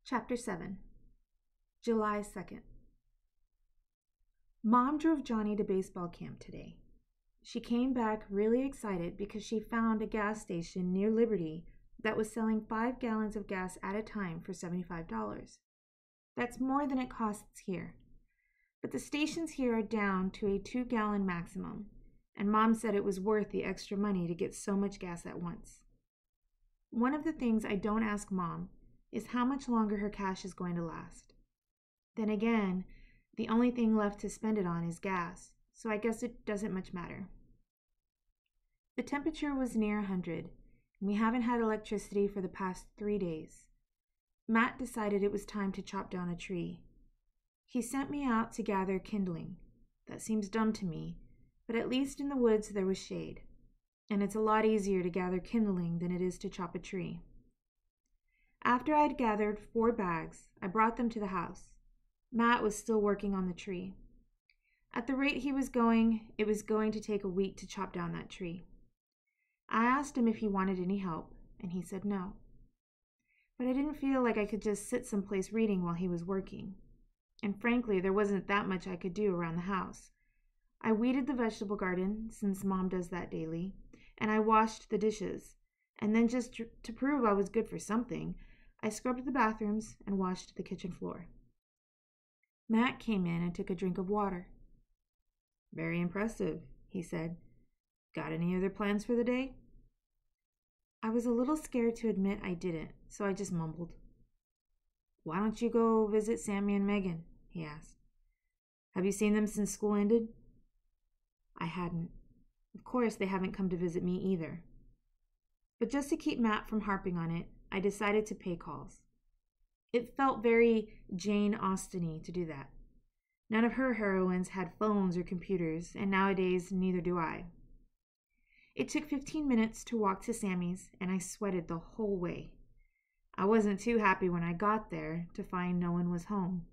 Chapter 7, July 2nd. Mom drove Johnny to baseball camp today. She came back really excited because she found a gas station near Liberty that was selling 5 gallons of gas at a time for $75. That's more than it costs here. But the stations here are down to a 2-gallon maximum, and Mom said it was worth the extra money to get so much gas at once. One of the things I don't ask Mom is how much longer her cash is going to last. Then again, the only thing left to spend it on is gas, so I guess it doesn't much matter. The temperature was near 100, and we haven't had electricity for the past 3 days. Matt decided it was time to chop down a tree. He sent me out to gather kindling. That seems dumb to me, but at least in the woods there was shade, and it's a lot easier to gather kindling than it is to chop a tree. After I'd gathered 4 bags, I brought them to the house. Matt was still working on the tree. At the rate he was going, it was going to take a week to chop down that tree. I asked him if he wanted any help, and he said no. But I didn't feel like I could just sit someplace reading while he was working. And frankly, there wasn't that much I could do around the house. I weeded the vegetable garden, since Mom does that daily, and I washed the dishes. And then just to prove I was good for something, I scrubbed the bathrooms and washed the kitchen floor. Matt came in and took a drink of water. "Very impressive," he said. "Got any other plans for the day?" I was a little scared to admit I didn't, so I just mumbled. "Why don't you go visit Sammy and Megan?" he asked. "Have you seen them since school ended?" I hadn't. Of course, they haven't come to visit me either. But just to keep Matt from harping on it, I decided to pay calls. It felt very Jane Austen-y to do that. None of her heroines had phones or computers, and nowadays neither do I. It took 15 minutes to walk to Sammy's, and I sweated the whole way. I wasn't too happy when I got there to find no one was home.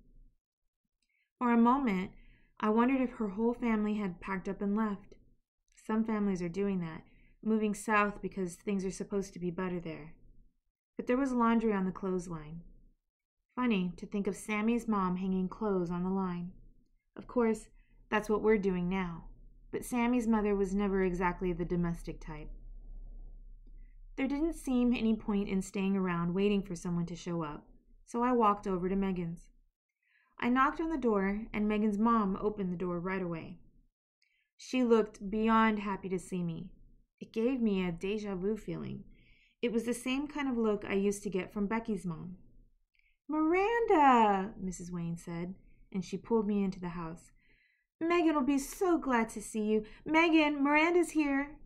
For a moment, I wondered if her whole family had packed up and left. Some families are doing that, moving south because things are supposed to be better there. But there was laundry on the clothesline. Funny to think of Sammy's mom hanging clothes on the line. Of course, that's what we're doing now. But Sammy's mother was never exactly the domestic type. There didn't seem any point in staying around waiting for someone to show up, so I walked over to Megan's. I knocked on the door, and Megan's mom opened the door right away. She looked beyond happy to see me. It gave me a déjà vu feeling. It was the same kind of look I used to get from Becky's mom. "Miranda," Mrs. Wayne said, and she pulled me into the house. "Megan will be so glad to see you. Megan, Miranda's here."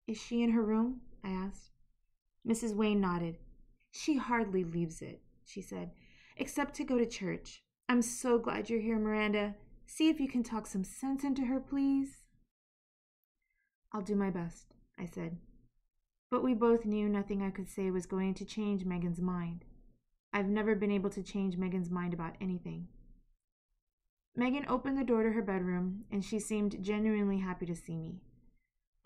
"Is she in her room?" I asked. Mrs. Wayne nodded. "She hardly leaves it," she said, "except to go to church. I'm so glad you're here, Miranda. See if you can talk some sense into her, please." "I'll do my best," I said. But we both knew nothing I could say was going to change Megan's mind. I've never been able to change Megan's mind about anything. Megan opened the door to her bedroom, and she seemed genuinely happy to see me.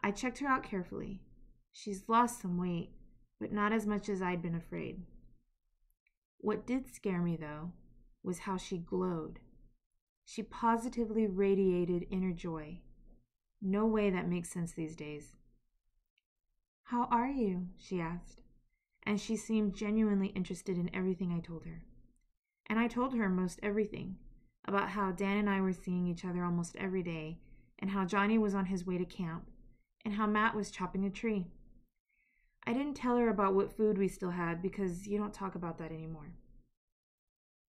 I checked her out carefully. She's lost some weight, but not as much as I'd been afraid. What did scare me, though, was how she glowed. She positively radiated inner joy. No way that makes sense these days. "How are you?" she asked, and she seemed genuinely interested in everything I told her. And I told her most everything, about how Dan and I were seeing each other almost every day, and how Johnny was on his way to camp, and how Matt was chopping a tree. I didn't tell her about what food we still had because you don't talk about that anymore.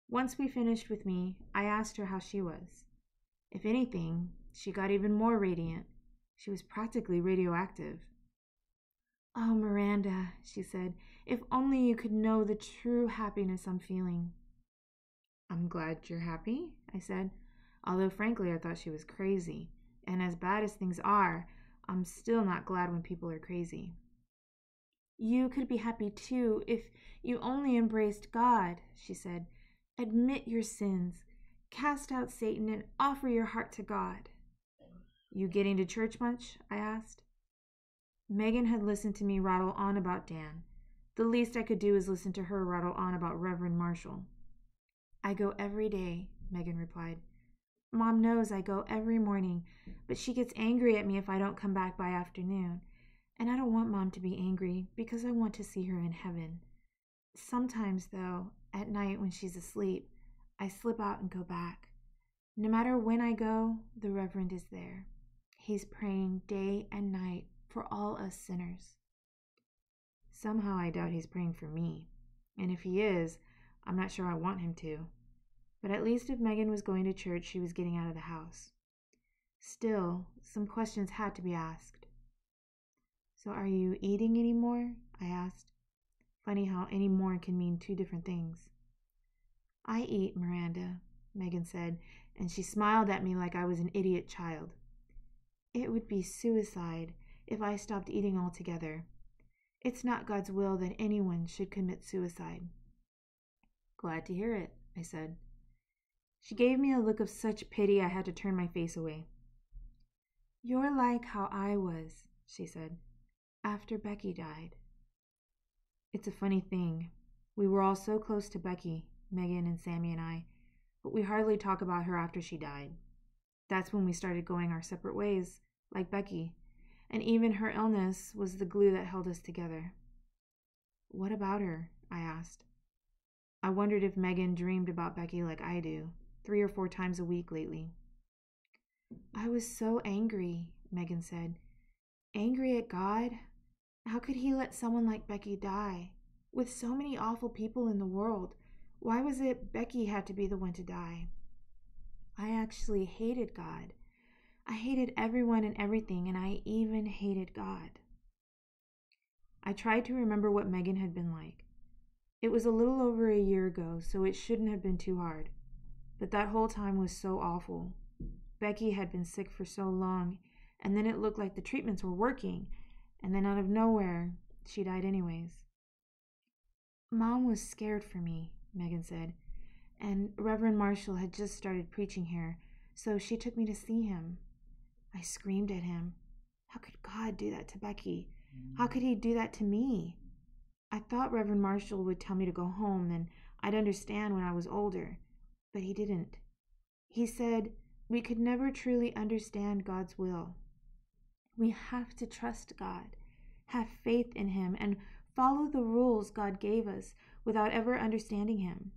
Once we finished with me, I asked her how she was. If anything, she got even more radiant. She was practically radioactive. "Oh, Miranda," she said, "if only you could know the true happiness I'm feeling." "I'm glad you're happy," I said, although frankly I thought she was crazy, and as bad as things are, I'm still not glad when people are crazy. "You could be happy too if you only embraced God," she said. "Admit your sins, cast out Satan, and offer your heart to God." "You getting to church much?" I asked. Megan had listened to me rattle on about Dan, The least I could do is listen to her rattle on about Reverend Marshall. I go every day, Megan replied. Mom knows I go every morning, but she gets angry at me if I don't come back by afternoon. And I don't want Mom to be angry because I want to see her in heaven. Sometimes, though, at night when she's asleep, I slip out and go back. No matter when I go, the Reverend is there. He's praying day and night for all us sinners. Somehow I doubt he's praying for me. And if he is, I'm not sure I want him to. But at least if Megan was going to church, she was getting out of the house. Still, some questions had to be asked. So are you eating anymore? I asked. Funny how any more can mean two different things. I eat, Miranda, Megan said, and she smiled at me like I was an idiot child. It would be suicide if I stopped eating altogether. It's not God's will that anyone should commit suicide. Glad to hear it, I said. She gave me a look of such pity I had to turn my face away. You're like how I was, she said, after Becky died. It's a funny thing. We were all so close to Becky, Megan and Sammy and I, but we hardly talk about her after she died. That's when we started going our separate ways, like Becky, and even her illness was the glue that held us together. What about her? I asked. I wondered if Megan dreamed about Becky like I do, 3 or 4 times a week lately. I was so angry, Megan said. Angry at God? How could he let someone like Becky die? With so many awful people in the world, why was it Becky had to be the one to die? I actually hated God. I hated everyone and everything, and I even hated God. I tried to remember what Megan had been like. It was a little over a year ago, so it shouldn't have been too hard. But that whole time was so awful. Becky had been sick for so long, and then it looked like the treatments were working, and then out of nowhere, she died anyways. Mom was scared for me, Megan said, and Reverend Marshall had just started preaching here, so she took me to see him. I screamed at him. How could God do that to Becky? How could he do that to me? I thought Reverend Marshall would tell me to go home and I'd understand when I was older, but he didn't. He said we could never truly understand God's will. We have to trust God, have faith in him, and follow the rules God gave us without ever understanding him.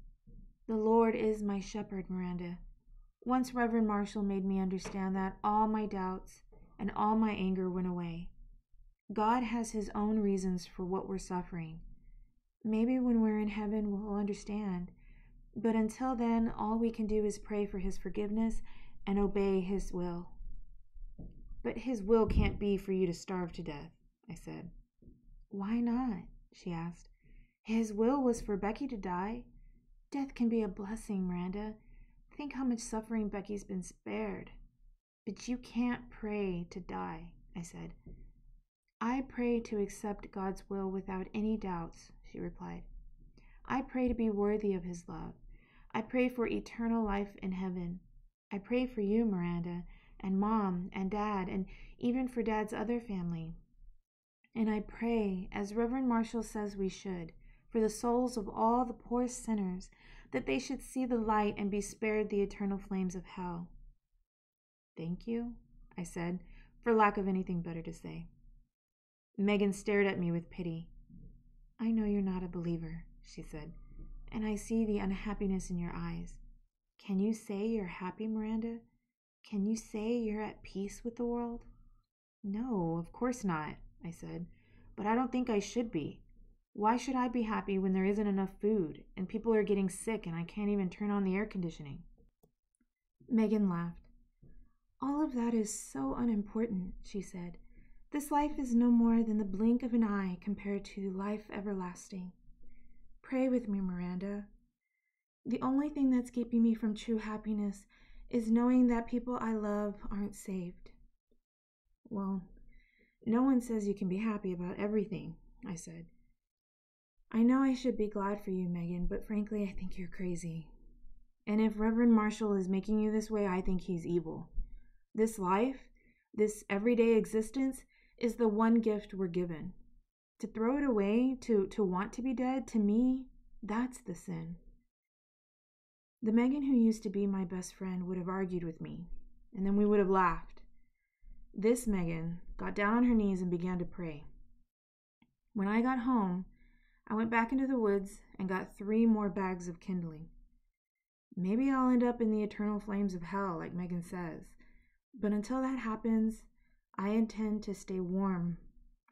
The Lord is my shepherd, Miranda. Once Reverend Marshall made me understand that, all my doubts and all my anger went away. God has his own reasons for what we're suffering. Maybe when we're in heaven we'll understand, but until then, all we can do is pray for his forgiveness and obey his will. But his will can't be for you to starve to death, I said. Why not? She asked. His will was for Becky to die. Death can be a blessing, Miranda. Think how much suffering Becky's been spared. But you can't pray to die, I said. I pray to accept God's will without any doubts, she replied. I pray to be worthy of his love. I pray for eternal life in heaven. I pray for you, Miranda, and Mom and Dad, and even for Dad's other family. And I pray, as Reverend Marshall says we should, for the souls of all the poor sinners, that they should see the light and be spared the eternal flames of hell. Thank you, I said, for lack of anything better to say. Megan stared at me with pity. I know you're not a believer, she said, and I see the unhappiness in your eyes. Can you say you're happy, Miranda? Can you say you're at peace with the world? No, of course not, I said, but I don't think I should be. Why should I be happy when there isn't enough food and people are getting sick and I can't even turn on the air conditioning? Megan laughed. All of that is so unimportant, she said. This life is no more than the blink of an eye compared to life everlasting. Pray with me, Miranda. The only thing that's keeping me from true happiness is knowing that people I love aren't saved. Well, no one says you can be happy about everything, I said. I know I should be glad for you, Megan, but frankly, I think you're crazy. And if Reverend Marshall is making you this way, I think he's evil. This life, this everyday existence, is the one gift we're given. To throw it away, to want to be dead, to me, that's the sin. The Megan who used to be my best friend would have argued with me, and then we would have laughed. This Megan got down on her knees and began to pray. When I got home, I went back into the woods and got 3 more bags of kindling. Maybe I'll end up in the eternal flames of hell, like Megan says, but until that happens, I intend to stay warm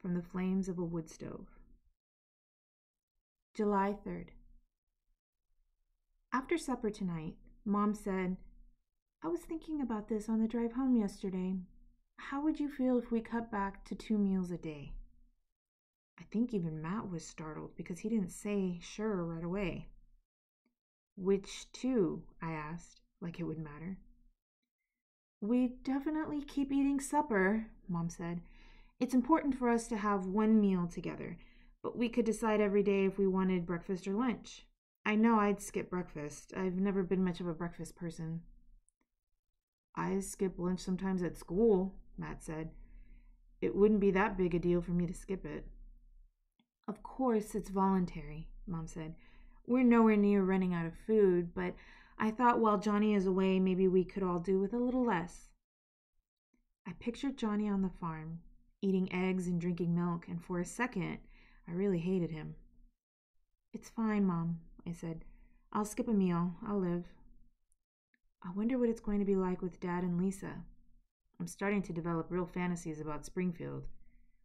from the flames of a wood stove. July 3rd. After supper tonight, Mom said, "I was thinking about this on the drive home yesterday. How would you feel if we cut back to 2 meals a day?" I think even Matt was startled because he didn't say sure right away. "Which 2?" I asked, like it would matter. "We definitely keep eating supper," Mom said. "It's important for us to have 1 meal together, but we could decide every day if we wanted breakfast or lunch. I know I'd skip breakfast. I've never been much of a breakfast person." "I skip lunch sometimes at school," Matt said. "It wouldn't be that big a deal for me to skip it." "Of course, it's voluntary," Mom said. "We're nowhere near running out of food, but I thought while Johnny is away, maybe we could all do with a little less." I pictured Johnny on the farm, eating eggs and drinking milk, and for a second, I really hated him. "It's fine, Mom," I said. "I'll skip a meal. I'll live." I wonder what it's going to be like with Dad and Lisa. I'm starting to develop real fantasies about Springfield.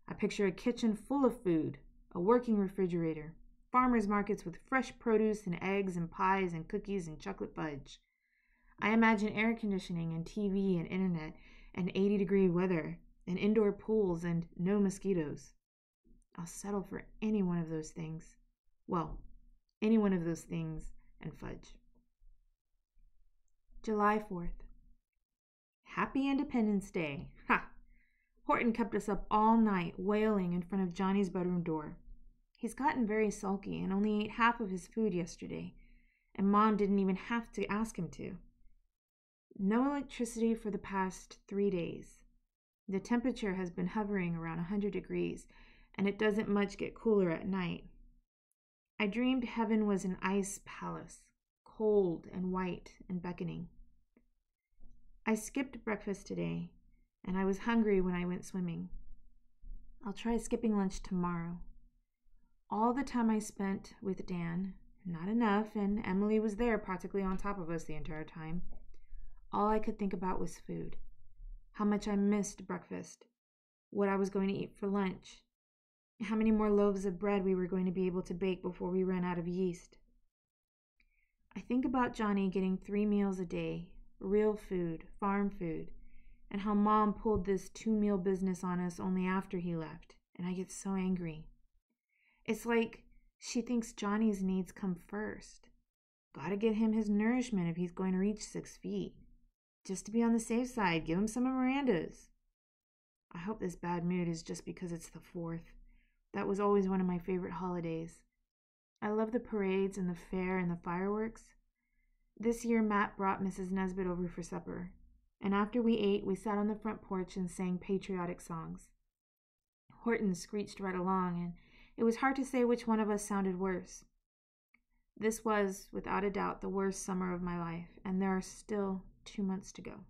I picture a kitchen full of food, a working refrigerator, farmers markets with fresh produce and eggs and pies and cookies and chocolate fudge. I imagine air conditioning and TV and internet and 80-degree weather and indoor pools and no mosquitoes. I'll settle for any one of those things. Well, any one of those things and fudge. July 4th. Happy Independence Day. Ha! Horton kept us up all night wailing in front of Johnny's bedroom door. He's gotten very sulky and only ate half of his food yesterday, and Mom didn't even have to ask him to. No electricity for the past 3 days. The temperature has been hovering around 100 degrees, and it doesn't much get cooler at night. I dreamed heaven was an ice palace, cold and white and beckoning. I skipped breakfast today, and I was hungry when I went swimming. I'll try skipping lunch tomorrow. All the time I spent with Dan, not enough, and Emily was there practically on top of us the entire time. All I could think about was food, how much I missed breakfast, what I was going to eat for lunch, how many more loaves of bread we were going to be able to bake before we ran out of yeast. I think about Johnny getting 3 meals a day, real food, farm food, and how Mom pulled this 2-meal business on us only after he left, and I get so angry. It's like she thinks Johnny's needs come first. Gotta get him his nourishment if he's going to reach 6 feet. Just to be on the safe side, give him some of Miranda's. I hope this bad mood is just because it's the 4th. That was always one of my favorite holidays. I love the parades and the fair and the fireworks. This year, Matt brought Mrs. Nesbitt over for supper, and after we ate, we sat on the front porch and sang patriotic songs. Horton screeched right along, and it was hard to say which one of us sounded worse. This was, without a doubt, the worst summer of my life, and there are still 2 months to go.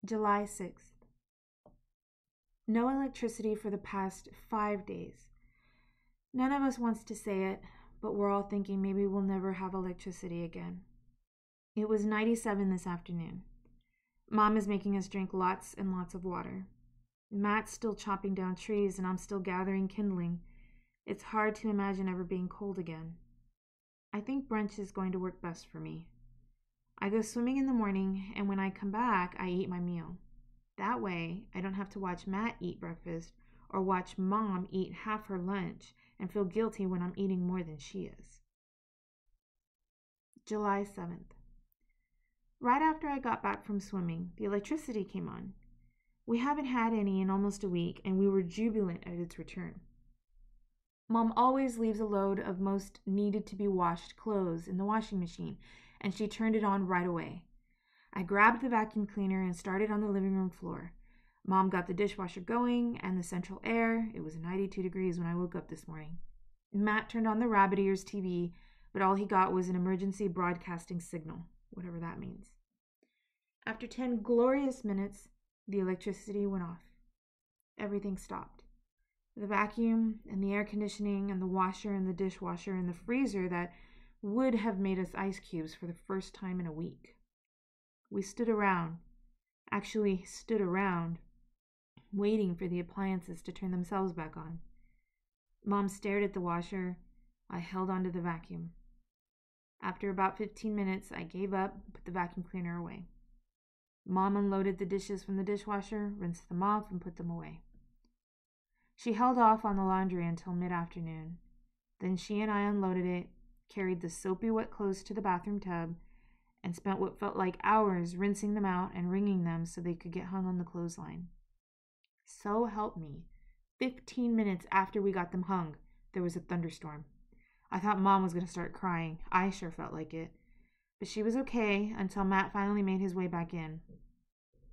July 6th. No electricity for the past 5 days. None of us wants to say it, but we're all thinking maybe we'll never have electricity again. It was 97 this afternoon. Mom is making us drink lots and lots of water. Matt's still chopping down trees, and I'm still gathering kindling. It's hard to imagine ever being cold again. I think brunch is going to work best for me. I go swimming in the morning, and when I come back, I eat my meal. That way, I don't have to watch Matt eat breakfast or watch Mom eat half her lunch and feel guilty when I'm eating more than she is. July 7th. Right after I got back from swimming, the electricity came on. We haven't had any in almost a week, and we were jubilant at its return. Mom always leaves a load of most needed to be washed clothes in the washing machine, and she turned it on right away. I grabbed the vacuum cleaner and started on the living room floor. Mom got the dishwasher going and the central air. It was 92 degrees when I woke up this morning. Matt turned on the rabbit ears TV, but all he got was an emergency broadcasting signal, whatever that means. After 10 glorious minutes, the electricity went off. Everything stopped. The vacuum and the air conditioning and the washer and the dishwasher and the freezer that would have made us ice cubes for the first time in a week. We stood around, waiting for the appliances to turn themselves back on. Mom stared at the washer. I held onto the vacuum. After about 15 minutes, I gave up and put the vacuum cleaner away. Mom unloaded the dishes from the dishwasher, rinsed them off, and put them away. She held off on the laundry until mid-afternoon. Then she and I unloaded it, carried the soapy wet clothes to the bathroom tub, and spent what felt like hours rinsing them out and wringing them so they could get hung on the clothesline. So help me, 15 minutes after we got them hung, there was a thunderstorm. I thought Mom was going to start crying. I sure felt like it. But she was okay until Matt finally made his way back in.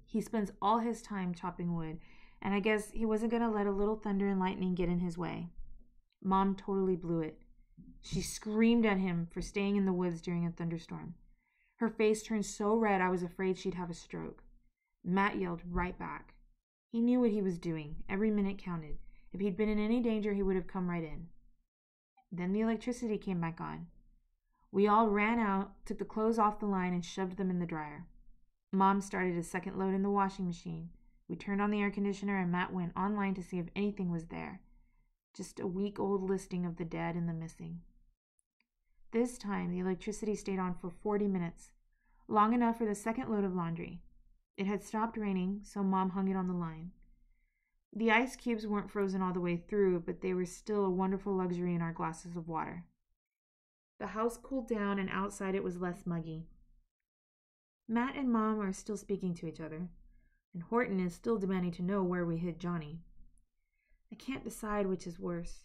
He spends all his time chopping wood, and I guess he wasn't going to let a little thunder and lightning get in his way. Mom totally blew it. She screamed at him for staying in the woods during a thunderstorm. Her face turned so red I was afraid she'd have a stroke. Matt yelled right back. He knew what he was doing. Every minute counted. If he'd been in any danger, he would have come right in. Then the electricity came back on. We all ran out, took the clothes off the line, and shoved them in the dryer. Mom started a second load in the washing machine. We turned on the air conditioner, and Matt went online to see if anything was there. Just a week-old listing of the dead and the missing. This time, the electricity stayed on for 40 minutes, long enough for the second load of laundry. It had stopped raining, so Mom hung it on the line. The ice cubes weren't frozen all the way through, but they were still a wonderful luxury in our glasses of water. The house cooled down, and outside it was less muggy. Matt and Mom are still speaking to each other, and Horton is still demanding to know where we hid Johnny. I can't decide which is worse,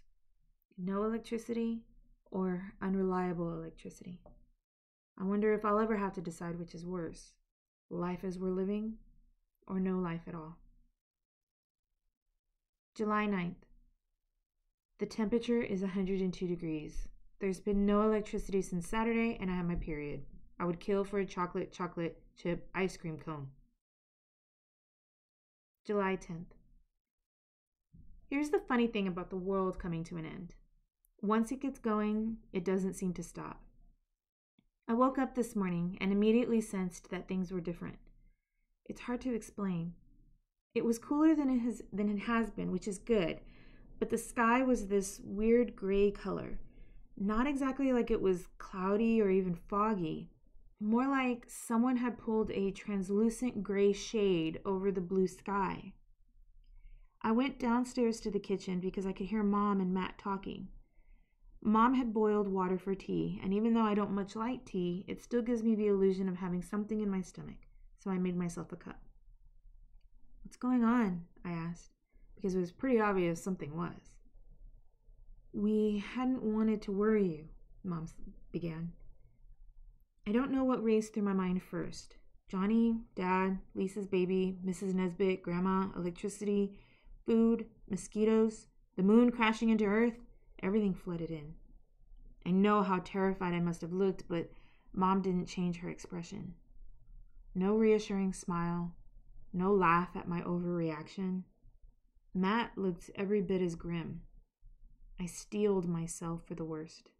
no electricity or unreliable electricity. I wonder if I'll ever have to decide which is worse, life as we're living or no life at all. July 9th. The temperature is 102 degrees. There's been no electricity since Saturday, and I have my period. I would kill for a chocolate chip ice cream cone. July 10th. Here's the funny thing about the world coming to an end. Once it gets going, it doesn't seem to stop. I woke up this morning and immediately sensed that things were different. It's hard to explain. It was cooler than it has been, which is good, but the sky was this weird gray color. Not exactly like it was cloudy or even foggy. More like someone had pulled a translucent gray shade over the blue sky. I went downstairs to the kitchen because I could hear Mom and Matt talking. Mom had boiled water for tea, and even though I don't much like tea, it still gives me the illusion of having something in my stomach, so I made myself a cup. "What's going on?" I asked, because it was pretty obvious something was. "We hadn't wanted to worry you," Mom began. I don't know what raced through my mind first. Johnny, Dad, Lisa's baby, Mrs. Nesbit, Grandma, electricity, food, mosquitoes, the moon crashing into Earth, everything flooded in. I know how terrified I must have looked, but Mom didn't change her expression. No reassuring smile, no laugh at my overreaction. Matt looked every bit as grim. I steeled myself for the worst.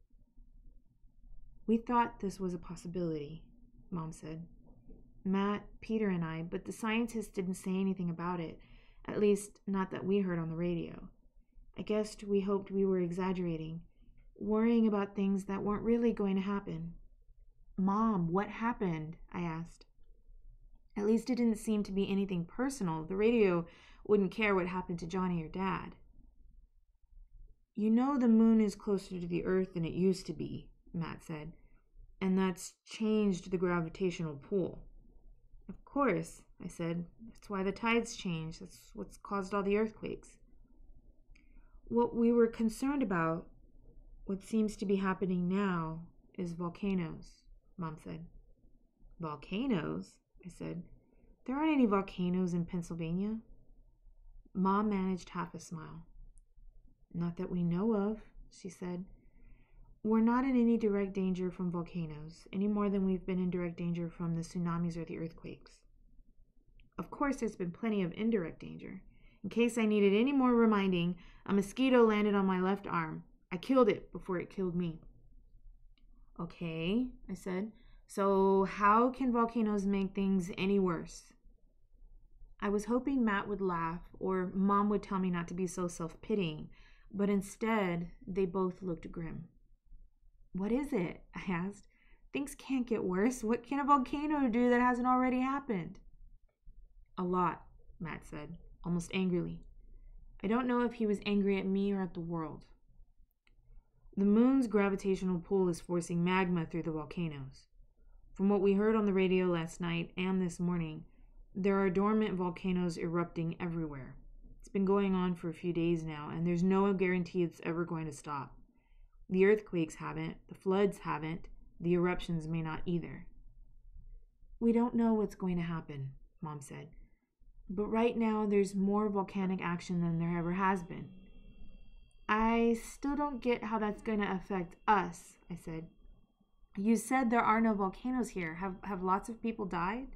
"We thought this was a possibility," Mom said. "Matt, Peter, and I, but the scientists didn't say anything about it, at least not that we heard on the radio. I guess we hoped we were exaggerating, worrying about things that weren't really going to happen." "Mom, what happened?" I asked. At least it didn't seem to be anything personal. The radio wouldn't care what happened to Johnny or Dad. "You know the moon is closer to the Earth than it used to be," Matt said, "and that's changed the gravitational pull." "Of course," I said. "That's why the tides change. That's what's caused all the earthquakes." "What we were concerned about, what seems to be happening now, is volcanoes," Mom said. "Volcanoes?" I said. "There aren't any volcanoes in Pennsylvania." Mom managed half a smile. Not that we know of, she said. We're not in any direct danger from volcanoes, any more than we've been in direct danger from the tsunamis or the earthquakes. Of course, there's been plenty of indirect danger. In case I needed any more reminding, a mosquito landed on my left arm. I killed it before it killed me. Okay, I said. So how can volcanoes make things any worse? I was hoping Matt would laugh or Mom would tell me not to be so self-pitying, but instead, they both looked grim. What is it? I asked. Things can't get worse. What can a volcano do that hasn't already happened? A lot, Matt said, almost angrily. I don't know if he was angry at me or at the world. The moon's gravitational pull is forcing magma through the volcanoes. From what we heard on the radio last night and this morning, there are dormant volcanoes erupting everywhere. It's been going on for a few days now, and there's no guarantee it's ever going to stop. The earthquakes haven't, the floods haven't, the eruptions may not either. We don't know what's going to happen, Mom said. But right now, there's more volcanic action than there ever has been. I still don't get how that's going to affect us, I said. You said there are no volcanoes here. Have lots of people died?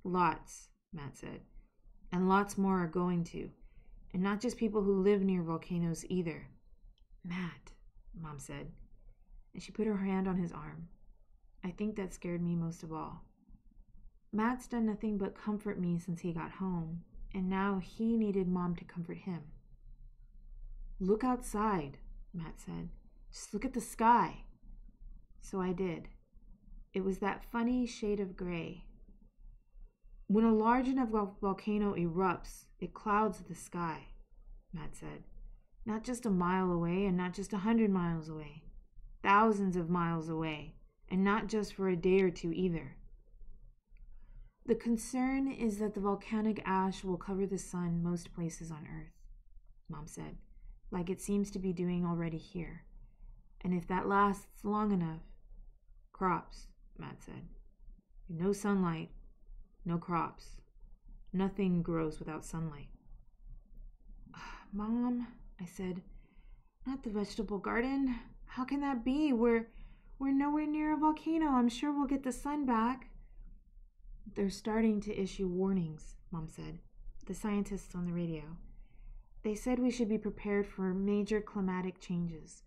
Lots, Matt said. And lots more are going to. And not just people who live near volcanoes either. Matt, Mom said. And she put her hand on his arm. I think that scared me most of all. Matt's done nothing but comfort me since he got home, and now he needed Mom to comfort him. Look outside, Matt said. Just look at the sky. So I did. It was that funny shade of gray. When a large enough volcano erupts, it clouds the sky, Matt said. Not just a mile away and not just 100 miles away. Thousands of miles away, and not just for a day or two either. The concern is that the volcanic ash will cover the sun most places on Earth, Mom said, like it seems to be doing already here. And if that lasts long enough, crops, Matt said. No sunlight, no crops. Nothing grows without sunlight. Mom, I said, not the vegetable garden. How can that be? We're nowhere near a volcano. I'm sure we'll get the sun back. They're starting to issue warnings, Mom said. The scientists on the radio. They said we should be prepared for major climatic changes.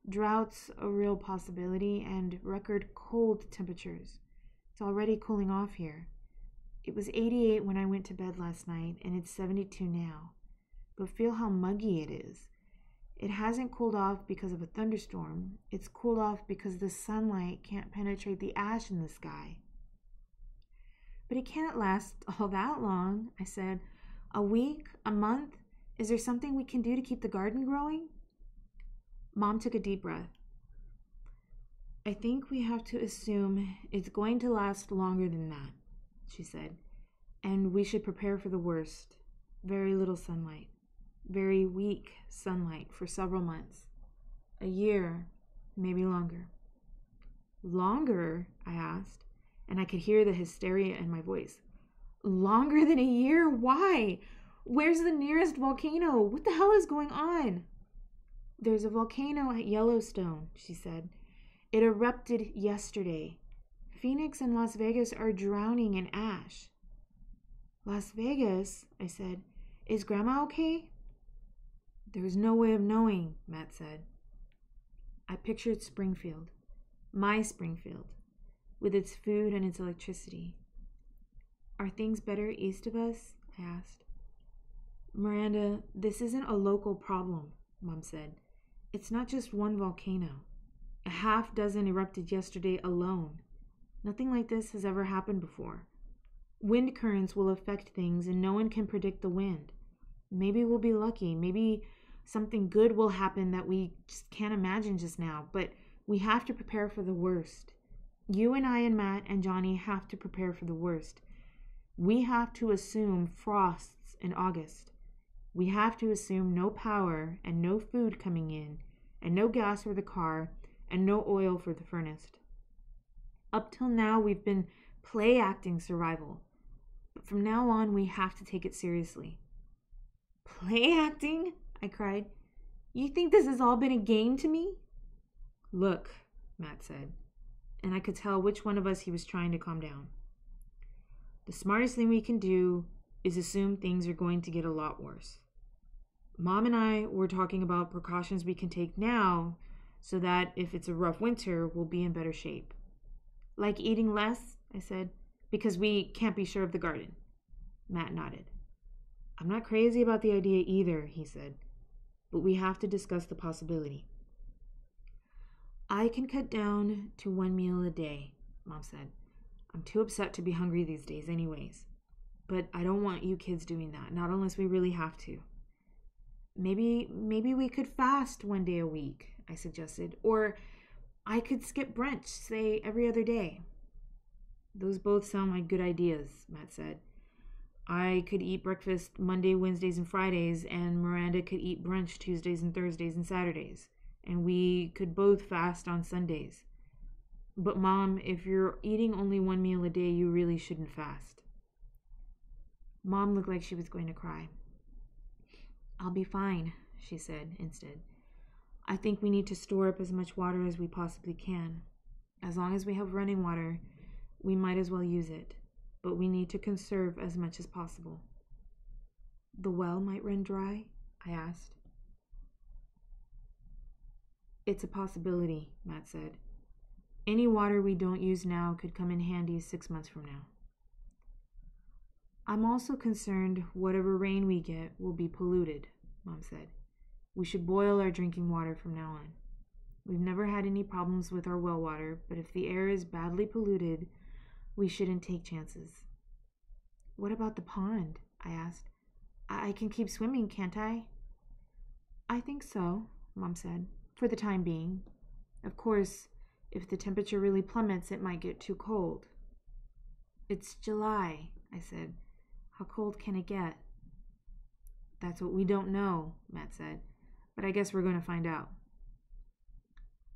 Droughts a real possibility and record cold temperatures. It's already cooling off here. It was 88 when I went to bed last night and it's 72 now. But feel how muggy it is. It hasn't cooled off because of a thunderstorm. It's cooled off because the sunlight can't penetrate the ash in the sky. But it can't last all that long, I said. A week? A month? Is there something we can do to keep the garden growing? Mom took a deep breath. I think we have to assume it's going to last longer than that, she said. And we should prepare for the worst. Very little sunlight. Very weak sunlight for several months. A year, maybe longer. Longer? I asked, and I could hear the hysteria in my voice. Longer than a year? Why? Where's the nearest volcano? What the hell is going on? There's a volcano at Yellowstone, she said. It erupted yesterday. Phoenix and Las Vegas are drowning in ash. Las Vegas, I said. Is Grandma okay? There's no way of knowing, Matt said. I pictured Springfield, my Springfield, with its food and its electricity. Are things better east of us? I asked. Miranda, this isn't a local problem, Mom said. It's not just one volcano. A half dozen erupted yesterday alone. Nothing like this has ever happened before. Wind currents will affect things and no one can predict the wind. Maybe we'll be lucky. Maybe something good will happen that we just can't imagine just now. But we have to prepare for the worst. You and I and Matt and Johnny have to prepare for the worst. We have to assume frosts in August. We have to assume no power and no food coming in and no gas for the car and no oil for the furnace. Up till now, we've been play acting survival. But from now on, we have to take it seriously. Play acting? I cried. You think this has all been a game to me? Look, Matt said, and I could tell which one of us he was trying to calm down. The smartest thing we can do is assume things are going to get a lot worse. Mom and I were talking about precautions we can take now so that if it's a rough winter, we'll be in better shape. Like eating less, I said, because we can't be sure of the garden. Matt nodded. I'm not crazy about the idea either, he said, but we have to discuss the possibility. I can cut down to 1 meal a day, Mom said. I'm too upset to be hungry these days anyways. But I don't want you kids doing that, not unless we really have to. Maybe we could fast 1 day a week, I suggested. Or I could skip brunch, say every other day. Those both sound like good ideas, Matt said. I could eat breakfast Monday, Wednesdays, and Fridays, and Miranda could eat brunch Tuesdays and Thursdays and Saturdays. And we could both fast on Sundays. But Mom, if you're eating only 1 meal a day, you really shouldn't fast. Mom looked like she was going to cry. I'll be fine, she said instead. I think we need to store up as much water as we possibly can. As long as we have running water, we might as well use it, but we need to conserve as much as possible. The well might run dry? I asked. It's a possibility, Matt said. Any water we don't use now could come in handy 6 months from now. I'm also concerned whatever rain we get will be polluted, Mom said. We should boil our drinking water from now on. We've never had any problems with our well water, but if the air is badly polluted, we shouldn't take chances. What about the pond? I asked. I can keep swimming, can't I? I think so, Mom said, for the time being. Of course, if the temperature really plummets, it might get too cold. It's July, I said. How cold can it get? That's what we don't know, Matt said, but I guess we're going to find out.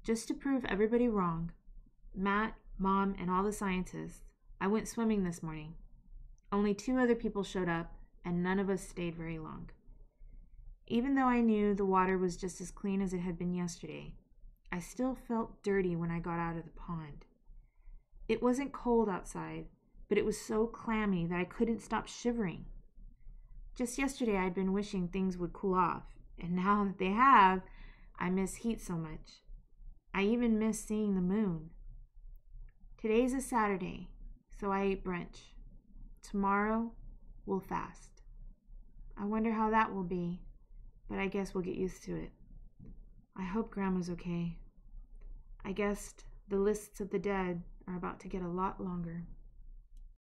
Just to prove everybody wrong, Matt, Mom, and all the scientists, I went swimming this morning. Only 2 other people showed up, and none of us stayed very long. Even though I knew the water was just as clean as it had been yesterday, I still felt dirty when I got out of the pond. It wasn't cold outside, but it was so clammy that I couldn't stop shivering. Just yesterday I'd been wishing things would cool off, and now that they have, I miss heat so much. I even miss seeing the moon. Today's a Saturday, so I ate brunch. Tomorrow, we'll fast. I wonder how that will be, but I guess we'll get used to it. I hope Grandma's okay. I guess the lists of the dead are about to get a lot longer.